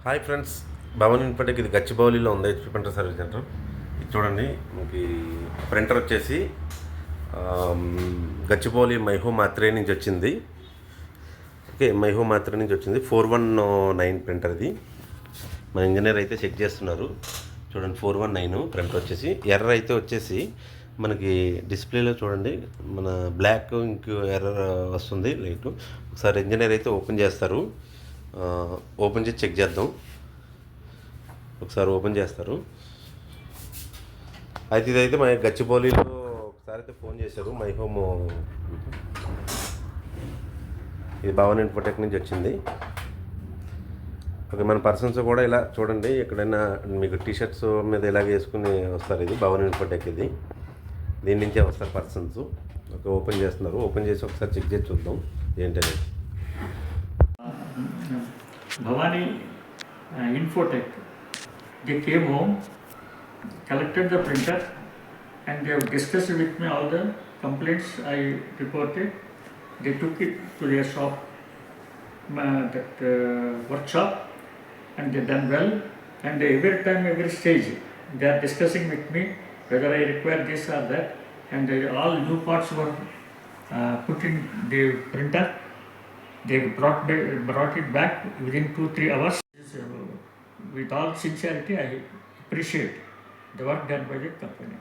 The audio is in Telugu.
హాయ్ ఫ్రెండ్స్, భవన్ ఇన్ఫోటెక్ ఇది గచ్చిబౌలిలో ఉంది. HP printer service centre. ఇది చూడండి, మనకి ప్రింటర్ వచ్చేసి గచ్చిబౌలి మైహో మాత్రే నుంచి వచ్చింది. ఓకే, మైహో మాత్రే నుంచి వచ్చింది. 419 ప్రింటర్ ఇది. మన ఇంజనీర్ అయితే చెక్ చేస్తున్నారు. చూడండి, 419 ప్రింటర్ వచ్చేసి ఎర్రర్ అయితే వచ్చేసి మనకి డిస్ప్లేలో చూడండి, మన బ్లాక్ ఇంక్ ఎర్రర్ వస్తుంది లైట్. ఒకసారి ఇంజనీర్ అయితే ఓపెన్ చేస్తారు. ఓపెన్ చేసి చెక్ చేద్దాం. ఒకసారి ఓపెన్ చేస్తారు. అయితే ఇదైతే మా గచ్చిబౌలిలో ఒకసారి అయితే ఫోన్ చేశారు. మై హోమ్ ఇది భవన్ ఇన్ఫోటెక్ నుంచి వచ్చింది. ఓకే, మన పర్సన్స్ కూడా ఇలా చూడండి, ఎక్కడైనా మీకు టీషర్ట్స్ మీద ఇలాగ వేసుకుని వస్తారు. ఇది భవన్ ఇన్ఫోటెక్, ఇది దీని నుంచే వస్తారు పర్సన్స్. ఓకే, ఓపెన్ చేస్తున్నారు. ఓపెన్ చేసి ఒకసారి చెక్ చేసి చూద్దాం ఏంటనేది. Bhavani Infotech. They came home, collected the printer, and they have discussed with me all the complaints I reported. They took it to their shop, workshop, and they done well. And every time, every stage, they are discussing with me whether I require this or that. And all new parts were put in the printer. They brought it back within 2-3 hours. With all sincerity, I appreciate the work done by the company.